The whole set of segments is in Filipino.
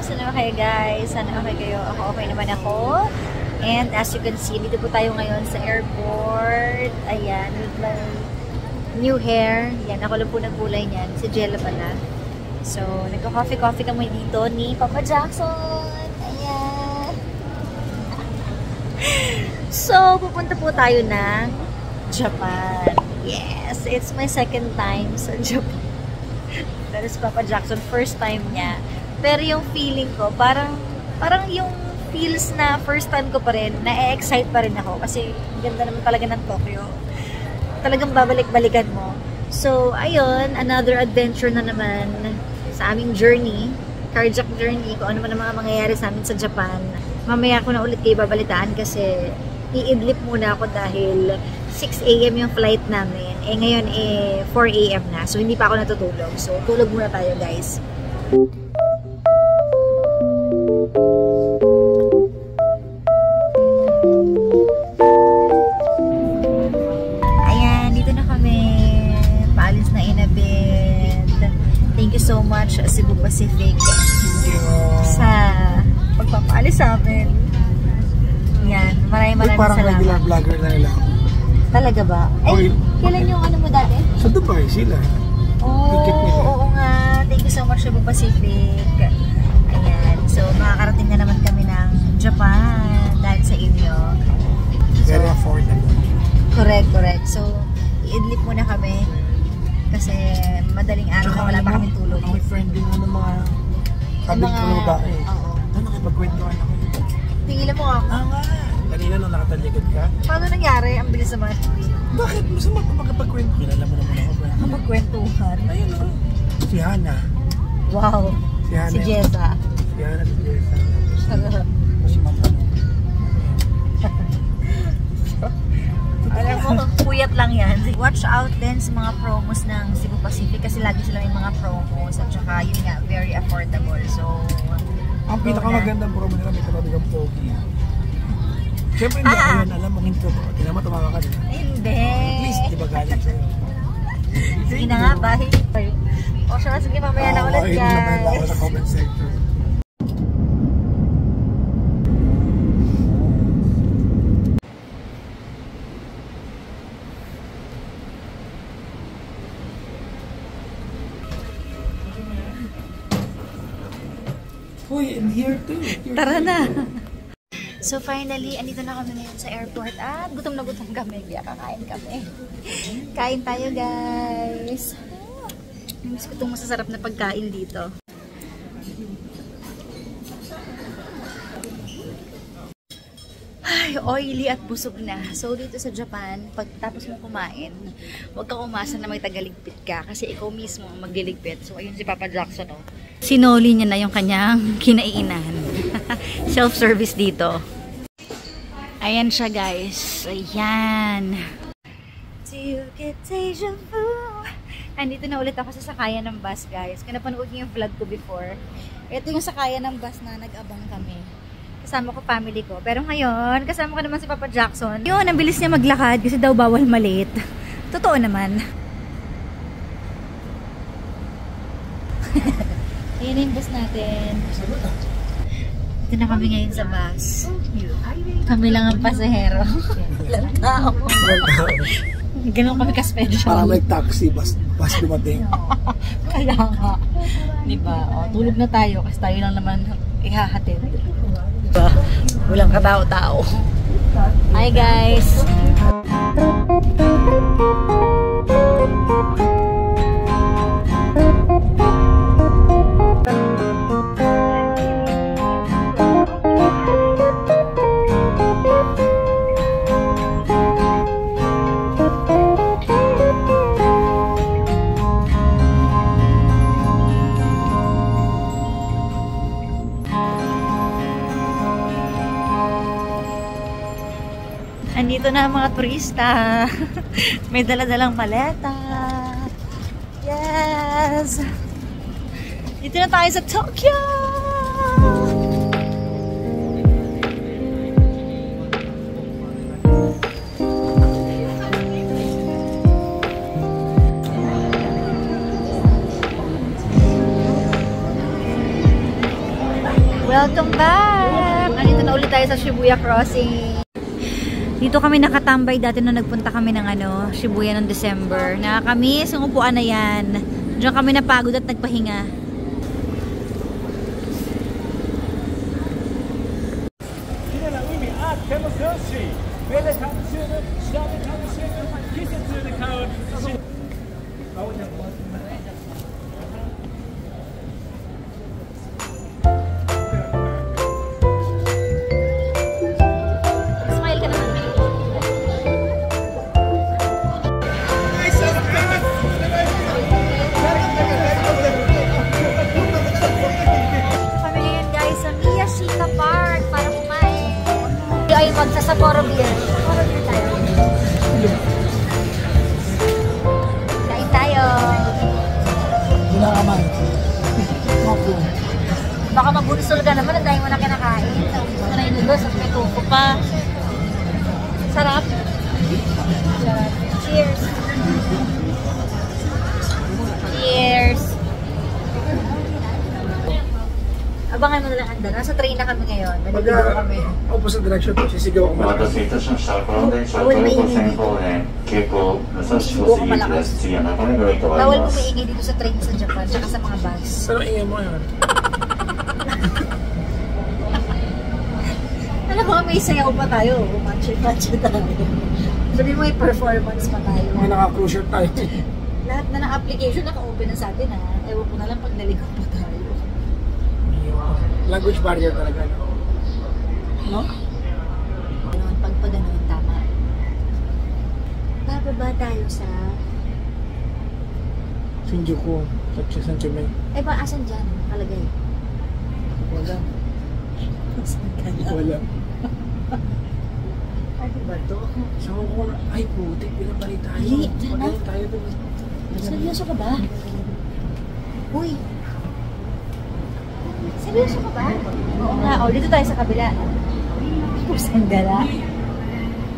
Kamusta naman kayo guys? Sana okay kayo? Ako okay naman ako. And as you can see, dito po tayo ngayon sa airport. Ayan, with my new hair. Yan, ako lang po nagkulay niyan. Si Jella pala. So, nagka-coffee kami dito ni Papa Jackson. Ayan. So, pupunta po tayo ng Japan. Yes, it's my second time sa Japan. That is Papa Jackson, first time niya. Pero yung feeling ko, parang yung feels na first time ko pa rin, na-excite pa rin ako. Kasi ganda naman talaga ng Tokyo. Talagang babalik-balikan mo. So, ayun, another adventure na naman sa aming journey. Carjack journey, kung ano man ang mga mangyayari sa amin sa Japan. Mamaya ko na ulit kayo babalitaan kasi i-idlip muna ako dahil 6 AM yung flight namin. Eh ngayon 4 AM na. So hindi pa ako natutulog. So tulog muna tayo guys. Ayan, dito na kami. Paalis na in a bit. Thank you so much Cebu Pacific sa pagpapaalis sa amin. Yan, maraming salamat. Parang regular vlogger na nila ako. Talaga ba? Eh, kailan yung ano mo dati? Sa Dubai sila. Oo nga. Thank you so much Cebu Pacific. Ayan. So, makakarating na naman kami ng Japan dahil sa inyo. So, very affordable. Correct. So, i-idlip muna kami kasi madaling araw na wala pa kaming tulog. Ang friend din ng mga kabig ko dahil. Oo. Ano nakipagkwentuhan ako? Tingilan mo ako. Nga. Kanina nung nakatalikod ka. Paano nangyari? Ang bilis naman. Bakit? Masama pa magkapagkwento. Kilala mo naman ako. Magkwentuhan. Ayun o. Si Hana. Wow. Si Hana. Si Jessa. Si Hana, si Jessa. Si Mama. Alam mo, puyat lang yan. Watch out din sa mga promos ng Cebu Pacific kasi lagi sila may mga promos at saka yun nga, very affordable. So, ang pinakamagandang promo nila may katabigang pogi. Siyempre hindi ako yun alam mong hindi totoo. Hindi naman tumawa ka nila. Hindi. At least, di ba galing sa'yo? Sige na nga, bye. O siya, sige mamaya na ulit guys. Okay, naman ako sa comment section. Uy, I'm here too. Tara na. So finally, andito na kami ngayon sa airport at gutom na gutom kami. Kaya kakain kami. Kain tayo guys. Miss ko itong masasarap na pagkain dito. Ay, oily at busog na. So dito sa Japan, pag tapos mo kumain, huwag kang umasa na may tagaligpit ka kasi ikaw mismo ang magliligpit. So ayun si Papa Jackson oh. Sinoli niya na yung kanyang kinainan. Self-service dito. Ayan siya guys. Ayan. Do you get deja vu? Andito na ulit ako sa sakayan ng bus guys. Kung napanood niyo yung vlog ko before. Ito yung sakayan ng bus na nag-abang kami. Kasama ko family ko. Pero ngayon, kasama ko naman si Papa Jackson. Yun, ang bilis niya maglakad kasi daw bawal malate. Totoo naman. Ayan na yung bus natin. Ito na kami ngayon sa bus. Kami lang ang pasahero. Ilang tao. Ganun kami ka-special. Parang may taxi, bus dumating. Kaya nga. Diba? O, tulog na tayo kasi tayo lang naman ihahatid. Diba? Walang katao-tao. Hi guys! Andito na ang mga turista. May dala-dalang maleta. Yes! Dito na tayo sa Tokyo! Welcome back! Nandito na ulit tayo sa Shibuya Crossing. Dito kami nakatambay dati nung nagpunta kami ng Shibuya noong December. Nakakamiss yung upuan na yan. Diyan kami napagod at nagpahinga. Sa Sapporo Beer. Sapporo Beer tayo. Kain tayo. Wala ka man. Baka mabunsol ka naman. Ang dahil mo na kinakain. Naubos na yung noodles at may tuko pa. Sarap. Sarap. Cheers. Cheers. Abangan mo na lang handa. Nasa train na kami ngayon. Naliligo kami. Opposite direction po. Sisigaw ako malakas. Bawal mo maingay dito sa train sa Japan. Tsaka sa mga bus. Pero ingay mo yun. Alam mo, may sayaw pa tayo. Matcha tayo. Sabi mo, may performance pa tayo. Mga naka-cruise shirt tayo. Lahat na ng application naka-open na sa atin ha. Ewan ko na lang pag naligo pa tayo. Language barrier talaga. No? Pag ganun, tama. Bababa tayo sa Shinjuku. Sa Sanchimay. Eh ba, asan dyan? Kalagay. Wala. Asan ka na? Wala. Ano ba to? Sa Hong Kong, ay putik, pinapalik tayo. Hindi, dyan na. Pagaling tayo doon. Seryoso ka ba? Uy! Seryoso ka ba? Oo nga. O, dito tayo sa kabila. Pusang gala.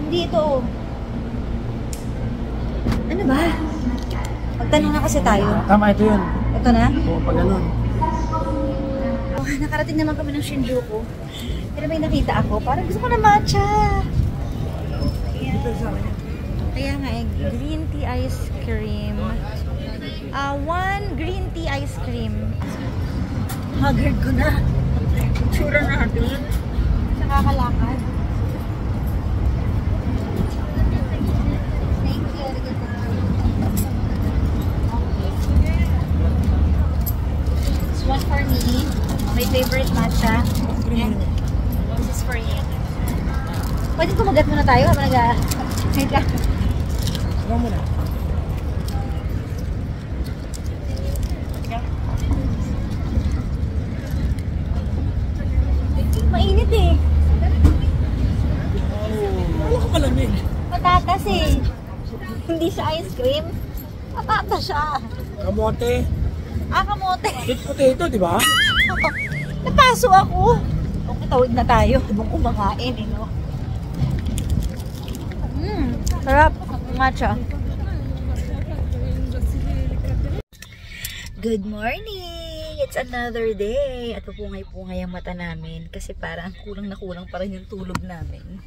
Hindi ito. Ano ba? Magtanong na kasi tayo. Tama, ito yun. Ito na? Oo, pag ganun. Oh, nakarating naman kami ng Shinjuku. Pero may nakita ako. Parang gusto ko na matcha. Kaya nga eh. Green tea ice cream. One green tea ice cream. Haggard ko na. Tsura natin. Nakakalakad. Thank you. This one for me. My favorite matcha. And this is for you. Pwede kumagat muna tayo habang wait lang. Saka muna. Mainit eh. Wala ka malamig. Patatas eh. Hindi siya ice cream. Patatas siya. Kamote. Kamote. Sweet potato, di ba? Napaso ako. Okay, tawid na tayo. Ibang kumakain eh, no? Sarap. Matcha. Good morning! It's another day. At pupungay-pungay ang mata namin kasi parang kulang na kulang pa rin yung tulog namin.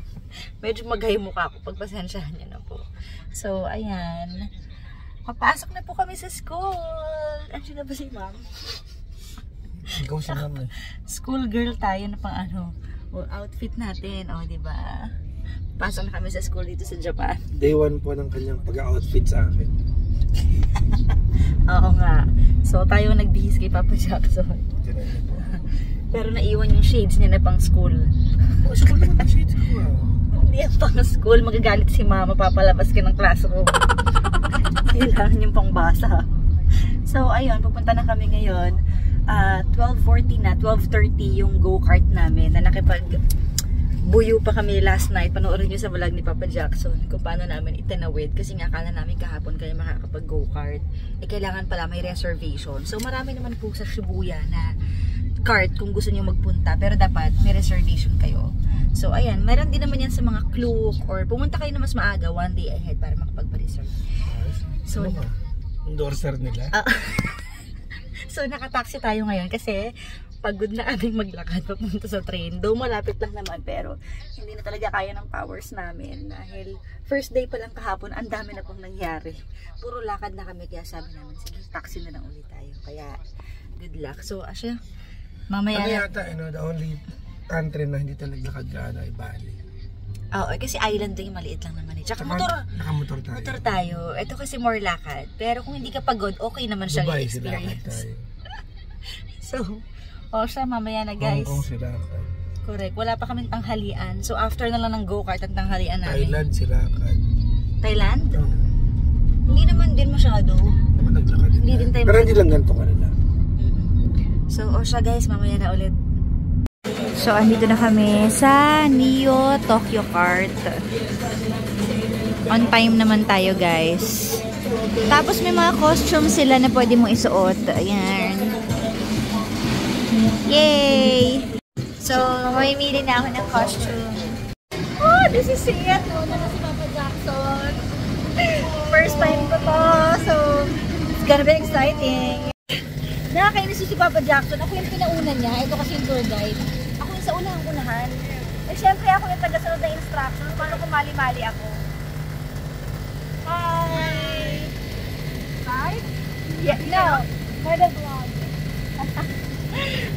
Medyo maghay mukha ko. Pagpasensyahan niyo na po. So, ayan. Papasok na po kami sa school. Andiyan na ba si ma'am? Ikaw si ma'am eh. School girl tayo na pang outfit natin. O, diba? Pasok na kami sa school dito sa Japan. Day 1 po ng kanyang pag-outfit sa akin. Oo nga. So, tayo nagbihis kay Papa Jackson. Pero naiwan yung shades niya na pang school. Oh, school naman ang shades ko ah. Hindi yan pang school. Magagalit si mama. Papalabas ka ng classroom. Kailangan yung pang basa. So, ayun. Pupunta na kami ngayon. 12:40 na. 12:30 yung go-kart namin na buyo pa kami last night. Panoorin nyo sa vlog ni Papa Jackson kung paano namin itinawid. Kasi nga akala namin kahapon kayo makakapag go-kart. Kailangan pala may reservation. So marami naman po sa Shibuya na kart kung gusto nyo magpunta. Pero dapat may reservation kayo. So ayan, meron din naman yan sa mga Klook or pumunta kayo na mas maaga one day ahead para makapag-reserve. So, endorser nila. So nakataxi tayo ngayon kasi pagod na aming maglakad papunta sa train. Though malapit lang naman, pero hindi na talaga kaya ng powers namin. Dahil first day pa lang kahapon, ang dami na pong nangyari. Puro lakad na kami, kaya sabi namin, sige, taxi na lang ulit tayo. Kaya, good luck. So, Asya, mamaya Ano yata, the only country na hindi talaga naglakad ay Bali. Oo, kasi island din, maliit lang naman eh. Tsaka motor. Nakamotor tayo. Motor tayo. Ito kasi more lakad. Pero kung hindi ka pagod, okay naman siya Dubai, experience. tayo. So, siya mamaya na guys. Hong Kong Silakad. Correct. Wala pa kaming tanghalian. So, after na lang ng go-kart ang tanghalian namin. Thailand, Silakad. Thailand? Oo. Hindi naman din masyado. Naman naglakad din. Hindi din tayo. Pero hindi lang ganito kanila. So, siya guys, mamaya na ulit. So, andito na kami sa Neo Tokyo Kart. On time naman tayo, guys. Tapos may mga costume sila na pwede mong isuot. Ayan. Yay! So, mamimili na ako ng costume. Oh, this is it! Nauna na si Papa Jackson. First time ko to. So, it's gonna be exciting. Nakakainis si Papa Jackson. Ako yung pinauna niya. Ito kasi yung tour guide. Ako yung sa unang-unahan. Eh, syempre ako yung tagasunod na instructions. Paano kung mali-mali ako? Hi! Hi? Yeah, no. For the vlog.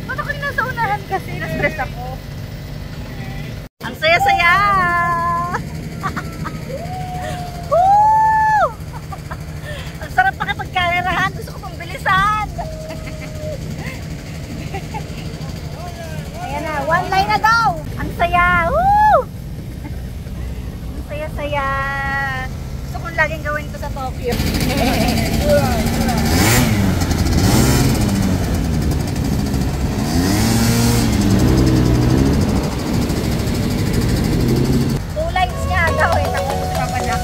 Ba't ako yung nasa unahan kasi? Na-stress ako. Ang saya-saya! Woo! Ang sarap pakipagkarerahan. Gusto ko pang bilisan. Ayan na, one line na daw. Ang saya. Woo! Ang saya-saya. Gusto kong laging gawin ko sa Tokyo. Two lines nga daw eh. Tapos pa na.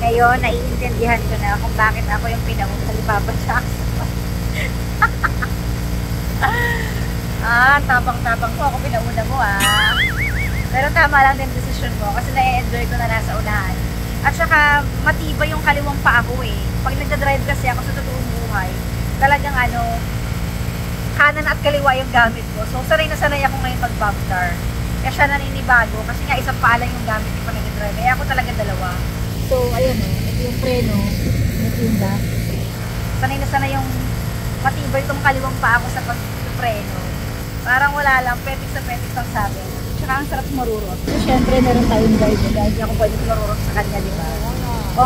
Ngayon, naiintindihan ko na kung bakit ako yung pinauna ni Papa Jackson. Tapang-tapang ko. Ako pinauna mo Pero tama lang din decision mo kasi na-enjoy ko na nasa unahan. At saka, matibay yung kaliwang pa ako eh. Pag nagdadrive kasi ako sa totoong buhay, talagang kanan at kaliwa yung gamit ko. So, sanay na sanay ako ngayon mag-bumper. Kaya siya naninibago kasi nga isang pala yung gamit ko pag nag-drive. Kaya ako talaga dalawa. So, ayun ito yung preno, ito yung gas. Sanay na sanay yung matibay itong kaliwang pa ako sa pag-preno. Parang wala lang, petik sa petik lang sabi. Tsaka ang sarap marurot. So, syempre, meron tayong guide. Guide niya kung pwede marurot sa kanya, di ba?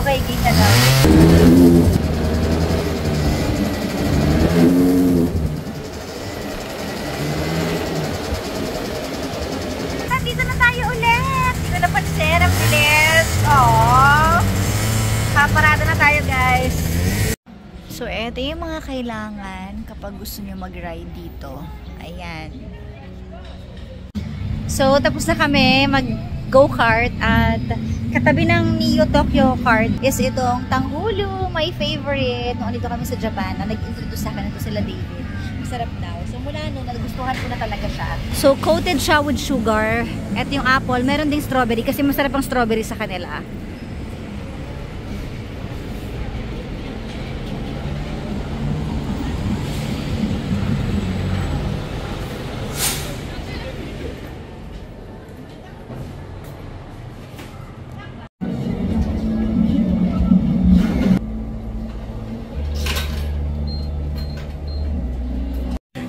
Okay, ganyan na. Dito na tayo ulit. Dito na Panserap ulit. Aww. Paparada na tayo, guys. So, eto yung mga kailangan kapag gusto nyo mag-ride dito. Ayan. So, tapos na kami mag-go-kart at katabi ng Neo Tokyo Kart is itong Tanghulu, my favorite. Noon dito kami sa Japan na nag-introduce sa akin ito sila David. Masarap daw. So, mula noon, nagustuhan ko na talaga siya. So, coated siya with sugar. Ito yung apple. Meron ding strawberry kasi masarap ang strawberry sa kanila.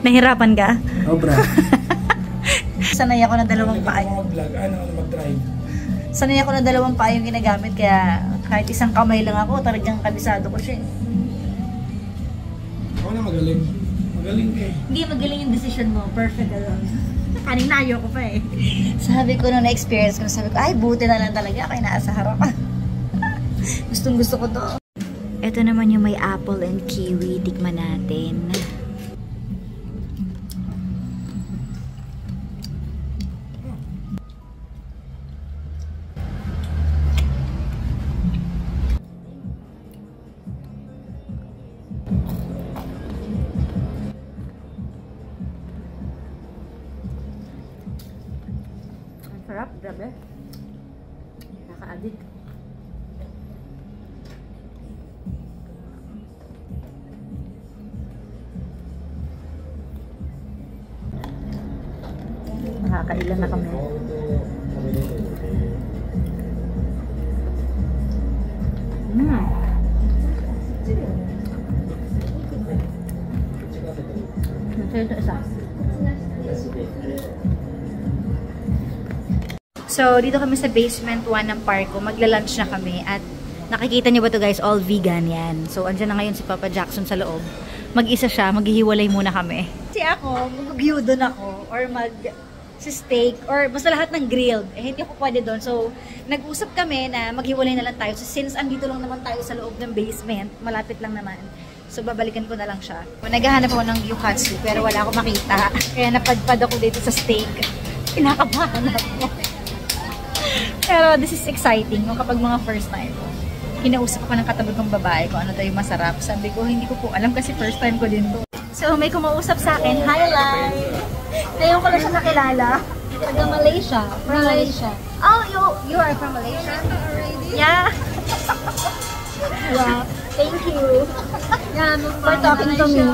Nahirapan ka? Sobra. Sanay ako ng dalawang paa. Mag-vlog, mag-drive. Sanay ako ng dalawang paa yung ginagamit, kaya kahit isang kamay lang ako, talagang kabisado ko siya. Ako na magaling. Magaling ka eh. Hindi, magaling yung decision mo. Perfect alone. Kanina ayoko pa eh. Sabi ko nung na-experience ko, sabi ko, ay buti na lang talaga ako nasa harapan. Gustong gusto ko to. Ito naman yung may apple and kiwi. Tikman natin. Sarap, grabe. Nakaka-addict. Nakakailan na kami. Ito isa. So, dito kami sa basement 1 ng Parco. Magla-lunch na kami at nakikita niyo ba to guys? All vegan yan. So, andyan na ngayon si Papa Jackson sa loob. Mag-isa siya, maghihiwalay muna kami. Kasi ako, mag-gyudon ako or mag-steak or basta lahat ng grilled. Eh, hindi ako pwede doon. So, nag-usap kami na maghiwalay na lang tayo. So, since andito lang naman tayo sa loob ng basement, malapit lang naman. So, babalikan ko na lang siya. Naghahanap ako ng gyukatsu pero wala akong makita. Kaya napadpad ako dito sa steak. Kinakabahan ako. Pero this is exciting, yung kapag mga first time. Kinausap ako ng katabi kong babae kung ano tayo masarap. Sabi ko, hindi ko po alam kasi first time ko din to. So, may kumausap sa akin, hi Lai! Ngayon ko lang siya nakilala. Taga Malaysia. From Malaysia. Oh, you are from Malaysia? Yeah. Wow. Thank you. Yeah, for talking to me.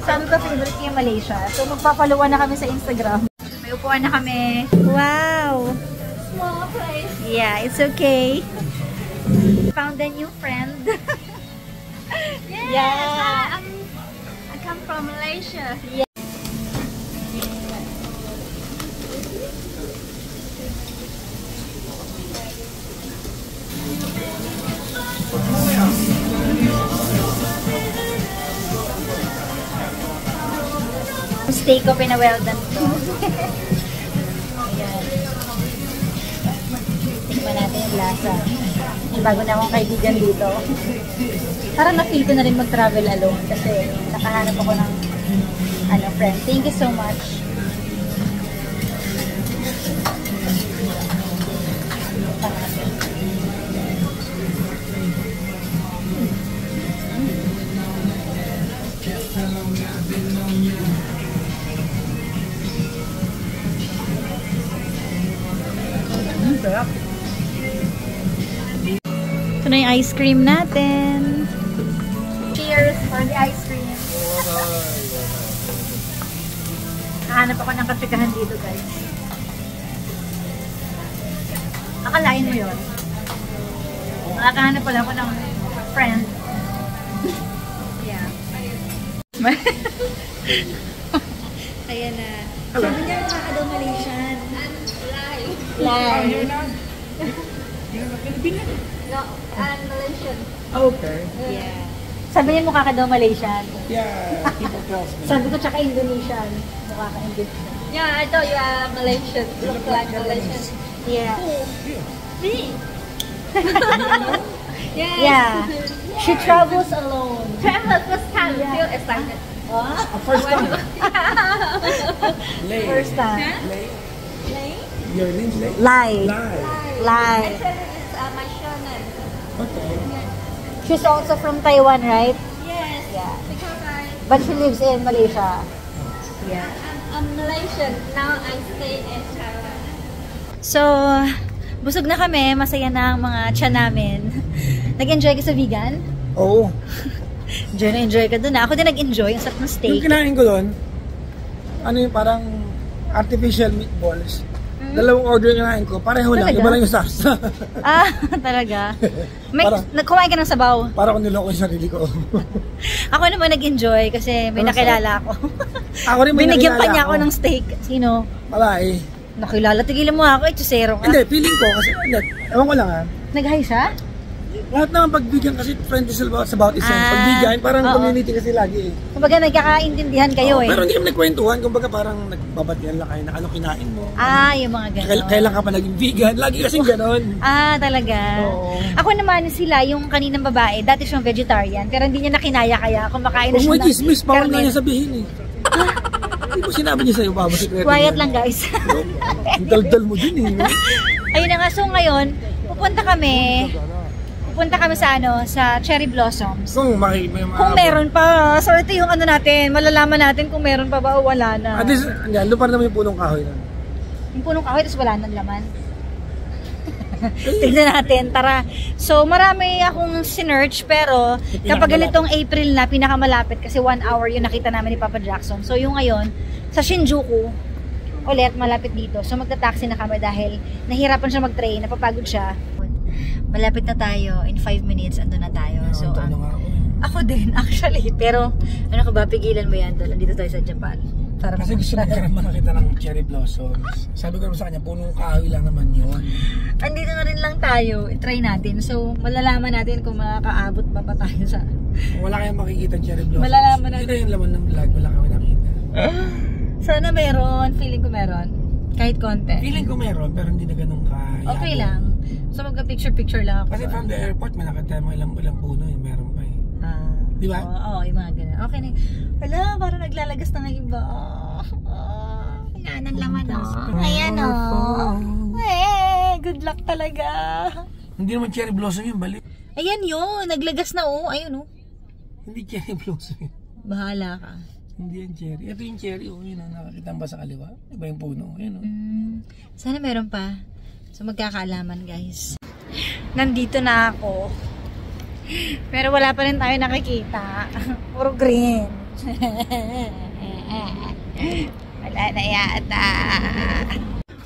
Sabi ko, favorite niya Malaysia. So, magpapaluwa na kami sa Instagram. May upuan na kami. Wow! Small place. Yeah, it's okay. Found a new friend. Yes, yeah. I come from Malaysia. Yeah. Steak ko pinawell done to. Ayan. Tingnan natin yung lasa. Bago na akong kaibigan dito. Parang na-feel ko na rin mag-travel alone kasi nakahanap ako ng friend. Thank you so much. Sarap. Ito na yung ice cream natin. Cheers for the ice cream. Nahanap ako ng katsikahan dito, guys. Akalain mo yun. Nakakahanap pala ako ng friend. Yeah. Kaya na. Sabi niya makakadaw Malaysian. Live. No, I'm Malaysian. Okay. Yeah. Sabi niya mukha ka daw Malaysian. Yeah, people tells me. Sabi ko tsaka Indonesian. Mukha ka Indonesian. Yeah, I thought you are Malaysian. Look like Malaysian. Yeah. Me? Yes. Yeah. She travels alone. Travel first time. Yeah. Feel excited. What? First time. Lay. First time. Lay. Lay? Your name's Lay? Lai. Lay. Lai. Actually, it's my surname. Okay. She's also from Taiwan, right? Yes. Yeah. Because But she lives in Malaysia. Yeah. I'm Malaysian. Now I stay in Taiwan. So, busog na kami. Masaya na ang mga tiyan namin. Nag-enjoy ka sa vegan? Oo. Enjoy ka dun. Ako din nag-enjoy. Ang sarap ng steak. Yung kinain ko doon, ano yung parang artificial meatballs. Dalawang order yung kinain ko. Pareho lang. Talaga? Iba lang yung sauce. Ah, talaga? May, Parang- kumain ka ng sabaw. Para ko niloko yung sarili ko. Ako naman nag-enjoy kasi may Ano, nakilala ako. Ako rin may Binigyan pa nakilala niya ako ng steak. Sino? Wala eh. Nakilala. Tigilan mo ako, itsusero ka. Hindi, feeling ko kasi, hindi, ewan ko lang ha. Nag-hi siya? Lahat naman pagbigyan kasi friend is about isang Ah, pagbigyan, parang oo. community kasi lagi eh. Kumbaga nagkakaintindihan kayo Oo, eh. pero hindi kami nagkwentuhan, kumbaga parang nagbabatian lang kayo na ano kinain mo. Ah, yung mga gano'n. Kailan ka pa naging vegan? Lagi kasing ganon. Ah, talaga. Oo. Ako naman sila, yung kaninang babae, dati siyang vegetarian, pero hindi niya nakinaya kaya kumakain na Kung siya may chismis, bawal nga karne. niya sabihin eh. Hindi mo sinabi niya sa'yo, babo sikreto Quiet niya. lang guys. Ang daldal mo din eh. No? Ayun na nga, so ngayon, pupunta kami sa sa Cherry Blossoms. Kung may mga... Kung meron pa. So ito yung ano natin, malalaman natin kung meron pa ba o wala na. At least, yan, doon pa naman yung punong kahoy na. Yung punong kahoy, tapos wala nang laman. Tignan natin, tara. So marami akong sinearch, pero kapag ganitong April na, pinakamalapit kasi 1 hour yung nakita namin ni Papa Jackson. So yung ngayon, sa Shinjuku, ulit malapit dito. So magta-taxi na kami dahil nahirapan siya mag-train, napapagod siya. Malapit na tayo, in 5 minutes ando na tayo. So ako din actually, pero ano ka ba, pigilan mo yan dahil andito tayo sa Japan. Para Kasi gusto na makakita ng cherry blossoms. Sabi ko naman sa kanya, punong kahoy lang naman yun. andito na rin lang tayo, i-try natin. So malalaman natin kung makakaabot pa tayo sa... Kung wala kayong makikita cherry blossoms, Malalaman natin. ito yung laman ng vlog, wala kami nakita. Sana meron, feeling ko meron. Kahit konti. Feeling ko meron, pero hindi na ganun ka. Okay lang. So magka-picture-picture lang ako. Kasi from the airport, malakad tayo mga ilang puno, yung meron pa eh. Di ba? Oo, yung mga ganun. Okay na. Wala, parang naglalagas na ng iba. Kailangan ng laman, Ayan, good luck talaga. Hindi naman cherry blossom yun, balik. Ayan yun, naglagas na, Ayun, Hindi cherry blossom yun. Bahala ka. Hindi yan cherry. Ito yung cherry, yun ang nakakita ba sa kaliwa? Iba yung puno, yun Sana meron pa. So magkakaalaman, guys. Nandito na ako. Pero wala pa rin tayo nakikita. Puro green. Wala na yata.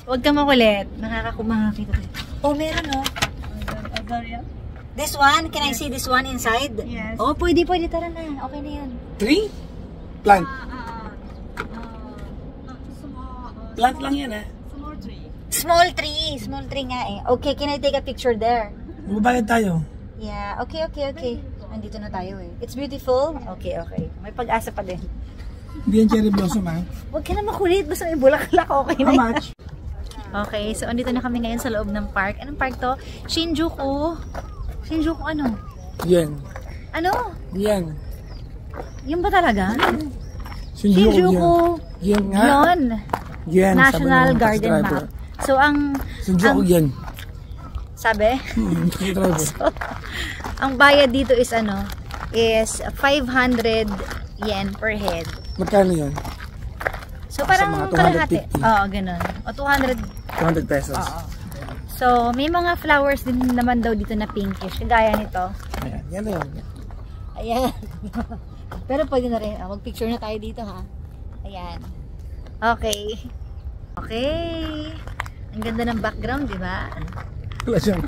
Huwag ka makulit. Nakakakumakita tayo. Oh, meron This one? Can I see this one inside? Yes. Oh, pwede. Tara na. Okay na yan. Tree? Plant. Plant lang yan Small tree nga eh. Okay, can I take a picture there? Magbabayad tayo. Yeah, okay. Andito na tayo eh. It's beautiful. Okay. May pag-asa pa din. Hindi yan cherry blossom Huwag ka na makulit. Basta may bulaklak. Okay na. How much? Okay, so andito na kami ngayon sa loob ng park. Anong park to? Shinjuku. Shinjuku ano? Yan. Ano? Yan. Yun ba talaga? Shinjuku. Yan nga. Yun. Yan. National Garden Map. So ang... Shinjuku yan. Sabi? So, Ang bayad dito is is 500 yen per head. magkano yun? So parang mga kalahati. 250. Oo, ganun. O 200. 200 pesos. Oo. So may mga flowers din naman daw dito na pinkish. Kagaya nito. Ayan. Yan na yun. Ayan. Pero pwede na rin. Mag-picture na tayo dito ha. Ayan. Okay. Ang ganda ng background, di ba? Wala siyang.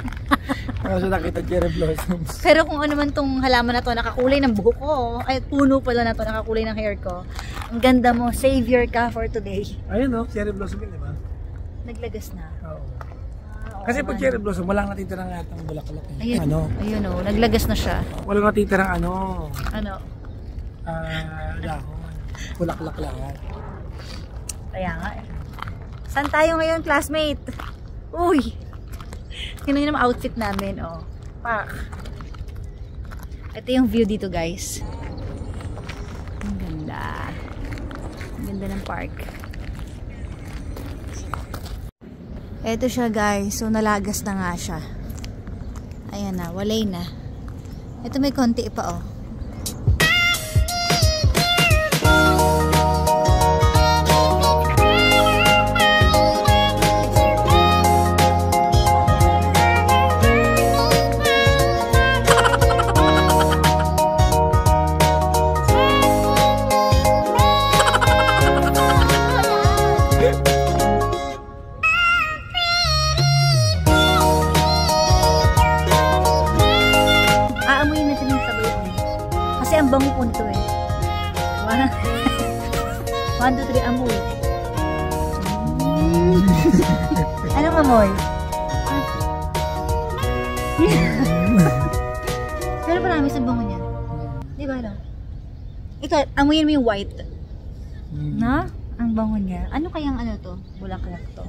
Wala siya nakita cherry blossoms. Pero kung ano man tong halaman na to, nakakulay ng buhok ko. Ay, puno pala na to, nakakulay ng hair ko. Ang ganda mo, savior ka for today. Ayun cherry blossom yun, di ba? Naglagas na. Oo. Oo, Kasi pag man. cherry blossom, walang natitirang atang bulaklak. Ayun, ayun naglagas na siya. Walang natitirang Ano? dahon. Bulaklak lahat. Kaya nga eh. Saan tayo ngayon, classmate? Uy! Yun yung outfit namin, Pak. Ito yung view dito, guys. Ang ganda. Ang ganda ng park. Ito siya, guys. So, nalagas na nga siya. Ayan na, walay na. Ito may konti pa, 1, 2, 3, amoy. Anong amoy? Pero marami sa bango niya. Di ba, no? Ikaw, amoyin mo yung white. No? Ang bango niya. Ano kayang ano to? Bulaklak to.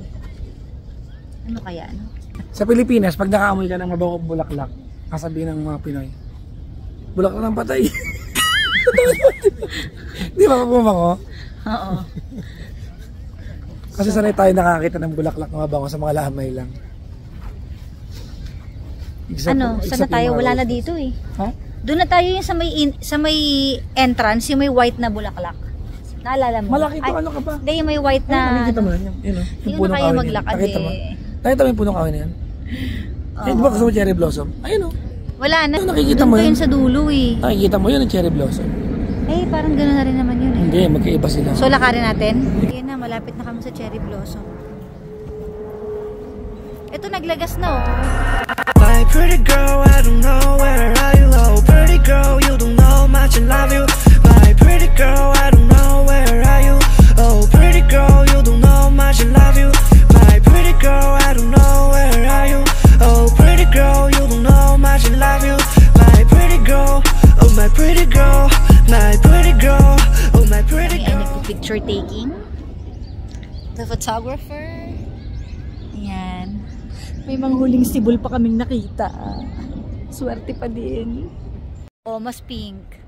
Ano kaya, ano? Sa Pilipinas, pag nakaamoy ka ng mabawang bulaklak, kasabihin ng mga Pinoy, bulaklak ng patay. Di ba mabango? Oo. Kasi sanay tayo nakakita ng bulaklak na mabango sa mga lamay lang. Ano? Sana tayo? Wala na dito eh. Ha? Doon na tayo yung sa may entrance, yung may white na bulaklak. Naalala mo? Malaki to, ano ka ba? Hindi, yung may white na... Nakikita mo yan, yun, Hindi yung ko punong na kaya kahoy na yan. maglakad Nakita mo? eh. Nakita mo yung punong kahoy na yan? Eh, di ba gusto mo cherry blossom? Ayun o. Wala na. Ano, nakikita Doon mo pa yun? yun sa dulo eh. Nakikita mo yun yung cherry blossom? Eh, parang gano'n na rin naman yun eh. Hindi, magkaiba sila. So, lakarin natin. Ayan na, malapit na kami sa cherry blossom. Ito, naglagas na oh. My pretty girl, I don't know where are you. Oh, pretty girl, you don't know much, I love you. My pretty girl, I don't know where are you. Oh, pretty girl, you don't know much, I love you. My pretty girl, I don't know where are you. Oh, pretty girl, you don't know much, I love you. My pretty girl, oh my pretty girl, my pretty girl, oh my pretty Ay, girl. picture taking. The photographer. Ayan. May mga huling sibol pa kaming nakita. Swerte pa din. Oh, mas pink.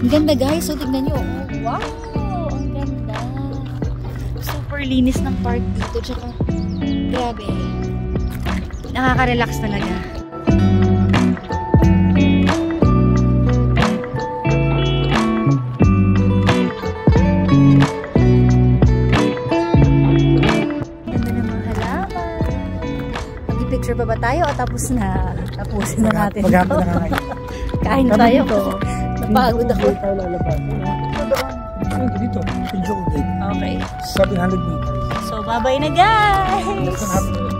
Ang ganda guys. So, tignan nyo. Oh, wow! Ang ganda. Super linis ng park dito. Tsaka, grabe. Nakaka-relax talaga. Ganda ng mga halaman. Mag-picture pa ba tayo o tapos na? Tapusin na natin Maghapon ito. na nga ngayon. Kain tayo. Napagod ako. Dito tayo lalabas. Dito, Pinjo Gate. Okay. 700 meters. So, bye-bye na guys! Less than half an hour.